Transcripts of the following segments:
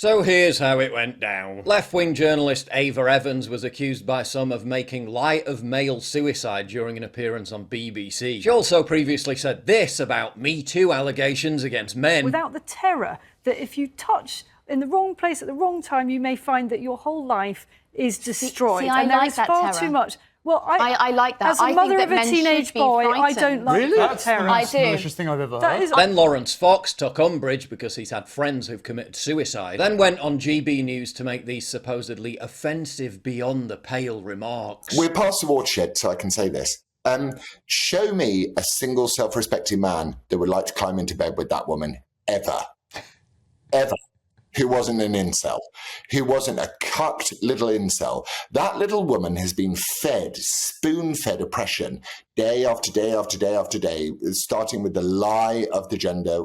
So here's how it went down. Left-wing journalist Ava Evans was accused by some of making light of male suicide during an appearance on BBC. She also previously said this about Me Too allegations against men. Without the terror that if you touch in the wrong place at the wrong time, you may find that your whole life is destroyed. See, I and there like is that far terror. too much. Well, I like that. As a mother of a teenage boy, I don't like that That's terror. the most malicious thing I've ever heard. Then Lawrence Fox took umbrage because he's had friends who've committed suicide, then went on GB News to make these supposedly offensive beyond the pale remarks. We're past the watershed, so I can say this. Show me a single self-respecting man that would like to climb into bed with that woman, ever. Ever. Who wasn't an incel, who wasn't a cucked little incel. That little woman has been fed, spoon-fed oppression day after day after day after day, starting with the lie of the gender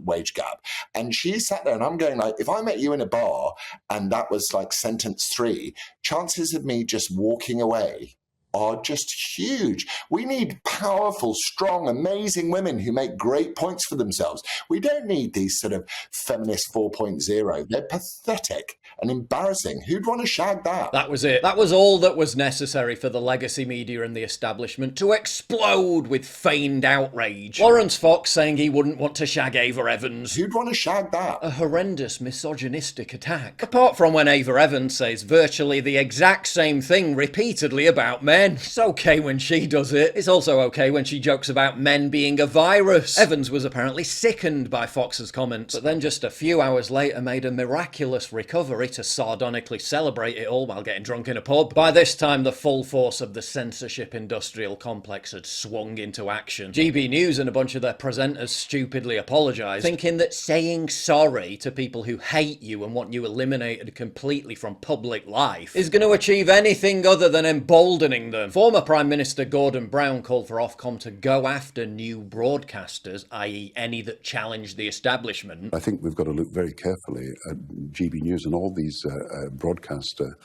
wage gap. And she sat there and I'm going like, if I met you in a bar and that was like sentence 3, chances of me just walking away are just huge. We need powerful, strong, amazing women who make great points for themselves. We don't need these sort of feminist 4.0. They're pathetic and embarrassing. Who'd want to shag that? That was it. That was all that was necessary for the legacy media and the establishment to explode with feigned outrage. Lawrence Fox saying he wouldn't want to shag Ava Evans. Who'd want to shag that? A horrendous misogynistic attack. Apart from when Ava Evans says virtually the exact same thing repeatedly about men. It's okay when she does it. It's also okay when she jokes about men being a virus. Evans was apparently sickened by Fox's comments, but then just a few hours later made a miraculous recovery to sardonically celebrate it all while getting drunk in a pub. By this time, the full force of the censorship industrial complex had swung into action. GB News and a bunch of their presenters stupidly apologised, thinking that saying sorry to people who hate you and want you eliminated completely from public life is going to achieve anything other than emboldening them. Former Prime Minister Gordon Brown called for Ofcom to go after new broadcasters, i.e. any that challenge the establishment. I think we've got to look very carefully at GB News and all these broadcaster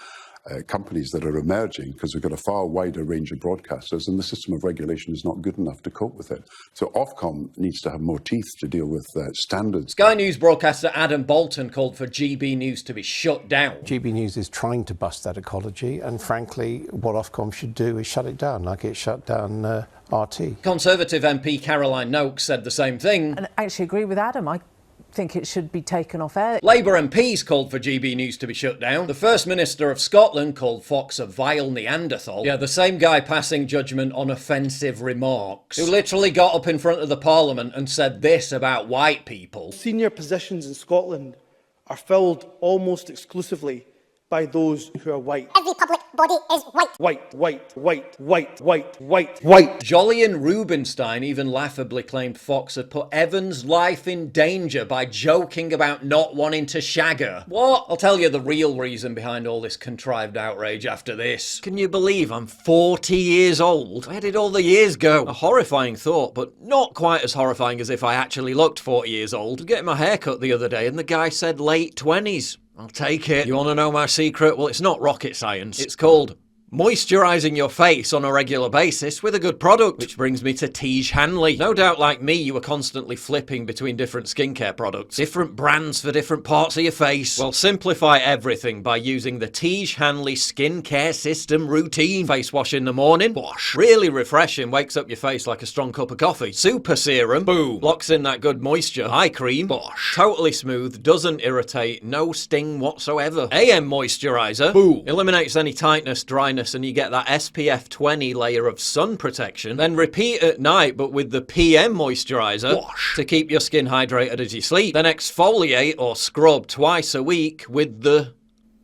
companies that are emerging, because we've got a far wider range of broadcasters and the system of regulation is not good enough to cope with it. So Ofcom needs to have more teeth to deal with standards. Sky News broadcaster Adam Bolton called for GB News to be shut down. GB News is trying to bust that ecology, and frankly, what Ofcom should do is shut it down, like it shut down RT. Conservative MP Caroline Noakes said the same thing. And I actually agree with Adam. I think it should be taken off air. Labour MPs called for GB News to be shut down. The First Minister of Scotland called Fox a vile Neanderthal. Yeah, the same guy passing judgment on offensive remarks, who literally got up in front of the Parliament and said this about white people. Senior positions in Scotland are filled almost exclusively by those who are white. Every public body is white. White. Jolyon Rubinstein even laughably claimed Fox had put Evans' life in danger by joking about not wanting to shag her. What? I'll tell you the real reason behind all this contrived outrage after this. Can you believe I'm 40 years old? Where did all the years go? A horrifying thought, but not quite as horrifying as if I actually looked 40 years old. I was getting my hair cut the other day and the guy said late 20s. I'll take it. You want to know my secret? Well, it's not rocket science. It's called moisturising your face on a regular basis with a good product. Which brings me to Tiege Hanley. No doubt like me, you were constantly flipping between different skincare products. Different brands for different parts of your face. Well, simplify everything by using the Tiege Hanley Skincare System Routine. Face wash in the morning. Wash. Really refreshing. Wakes up your face like a strong cup of coffee. Super Serum. Boom. Locks in that good moisture. Eye Cream. Wash. Totally smooth. Doesn't irritate. No sting whatsoever. AM Moisturiser. Boom. Eliminates any tightness, dryness, and you get that SPF 20 layer of sun protection. Then repeat at night, but with the PM moisturiser. Wash. To keep your skin hydrated as you sleep. Then exfoliate or scrub twice a week with the...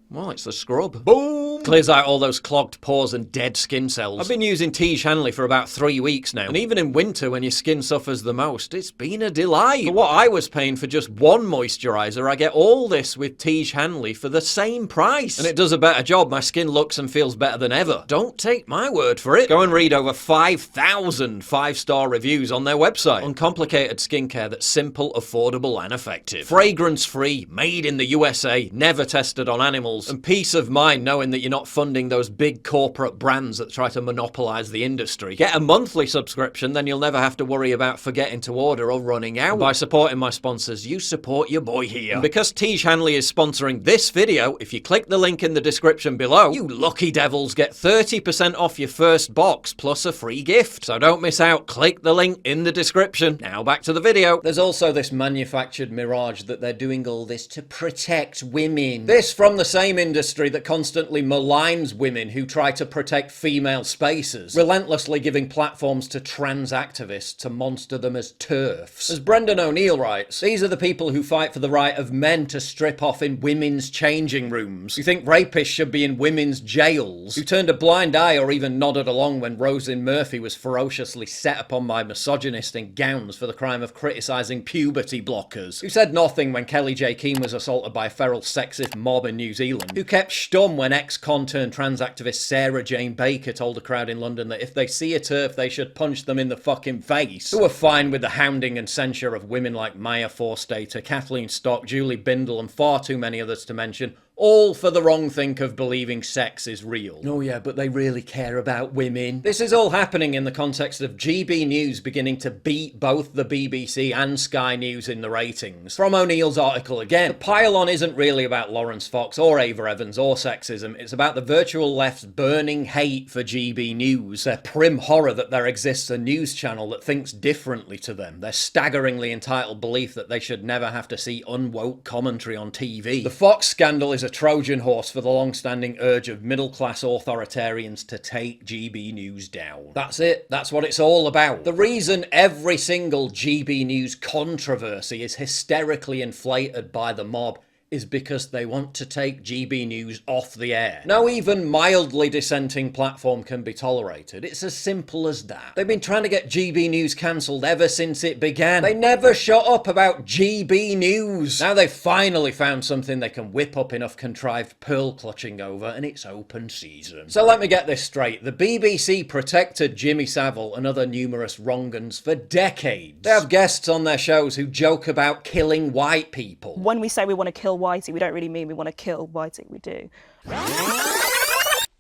well, it's the scrub. Boom! Clears out all those clogged pores and dead skin cells. I've been using Tiege Hanley for about 3 weeks now. And even in winter when your skin suffers the most, it's been a delight. For what I was paying for just one moisturiser, I get all this with Tiege Hanley for the same price. And it does a better job. My skin looks and feels better than ever. Don't take my word for it. Go and read over 5,000 5-star reviews on their website. Uncomplicated skincare that's simple, affordable and effective. Fragrance-free, made in the USA, never tested on animals, and peace of mind knowing that you're not funding those big corporate brands that try to monopolise the industry. Get a monthly subscription, then you'll never have to worry about forgetting to order or running out. And by supporting my sponsors, you support your boy here. And because Tej Hanley is sponsoring this video, if you click the link in the description below, you lucky devils get 30% off your first box plus a free gift. So don't miss out, click the link in the description. Now back to the video. There's also this manufactured mirage that they're doing all this to protect women. This from the same industry that constantly maligns women who try to protect female spaces, relentlessly giving platforms to trans activists to monster them as TERFs. As Brendan O'Neill writes, these are the people who fight for the right of men to strip off in women's changing rooms, who think rapists should be in women's jails, who turned a blind eye or even nodded along when Roisin Murphy was ferociously set upon by misogynists in gowns for the crime of criticising puberty blockers, who said nothing when Kelly J. Keane was assaulted by a feral sexist mob in New Zealand, who kept stum when ex-con turned trans activist Sarah Jane Baker told a crowd in London that if they see a TERF they should punch them in the fucking face, who were fine with the hounding and censure of women like Maya Forstater, Kathleen Stock, Julie Bindel and far too many others to mention, all for the wrong think of believing sex is real. Oh yeah, but they really care about women. This is all happening in the context of GB News beginning to beat both the BBC and Sky News in the ratings. From O'Neill's article again, the pile-on isn't really about Lawrence Fox or Ava Evans or sexism, it's about the virtual left's burning hate for GB News, their prim horror that there exists a news channel that thinks differently to them, their staggeringly entitled belief that they should never have to see unwoke commentary on TV. The Fox scandal is a Trojan horse for the long-standing urge of middle-class authoritarians to take GB News down. That's it. That's what it's all about. The reason every single GB News controversy is hysterically inflated by the mob is because they want to take GB News off the air. No even mildly dissenting platform can be tolerated. It's as simple as that. They've been trying to get GB News cancelled ever since it began. They never shut up about GB News. Now they've finally found something they can whip up enough contrived pearl clutching over, and it's open season. So let me get this straight. The BBC protected Jimmy Savile and other numerous wrong-uns for decades. They have guests on their shows who joke about killing white people. When we say we want to kill Whitey, we don't really mean we want to kill Whitey, we do.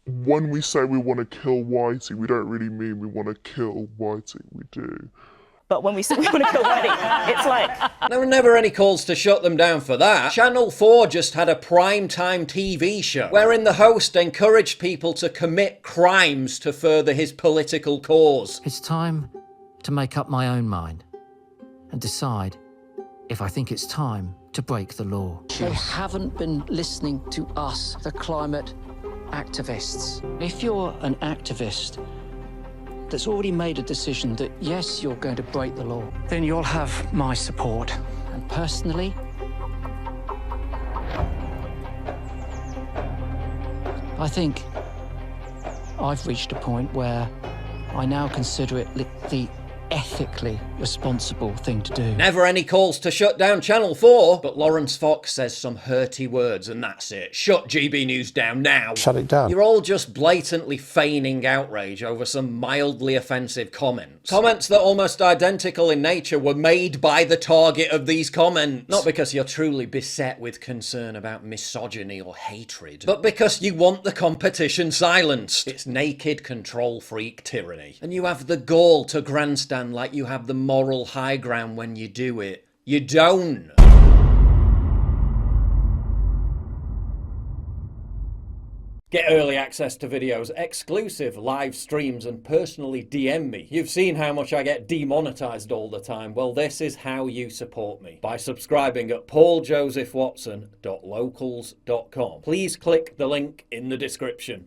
When we say we want to kill Whitey, we don't really mean we want to kill Whitey, we do. But when we say we want to kill Whitey, it's like... There were never any calls to shut them down for that. Channel 4 just had a primetime TV show, wherein the host encouraged people to commit crimes to further his political cause. It's time to make up my own mind and decide if I think it's time to break the law. They haven't been listening to us, the climate activists. If you're an activist that's already made a decision that, yes, you're going to break the law, then you'll have my support. And personally, I think I've reached a point where I now consider it the ethically responsible thing to do. Never any calls to shut down Channel 4, but Lawrence Fox says some hurty words and that's it. Shut GB News down now. Shut it down. You're all just blatantly feigning outrage over some mildly offensive comments. Comments that almost identical in nature were made by the target of these comments. Not because you're truly beset with concern about misogyny or hatred, but because you want the competition silenced. It's naked control freak tyranny. And you have the gall to grandstand like you have the moral high ground when you do it. You don't. Get early access to videos, exclusive live streams, and personally DM me. You've seen how much I get demonetized all the time. Well, this is how you support me. By subscribing at pauljosephwatson.locals.com. Please click the link in the description.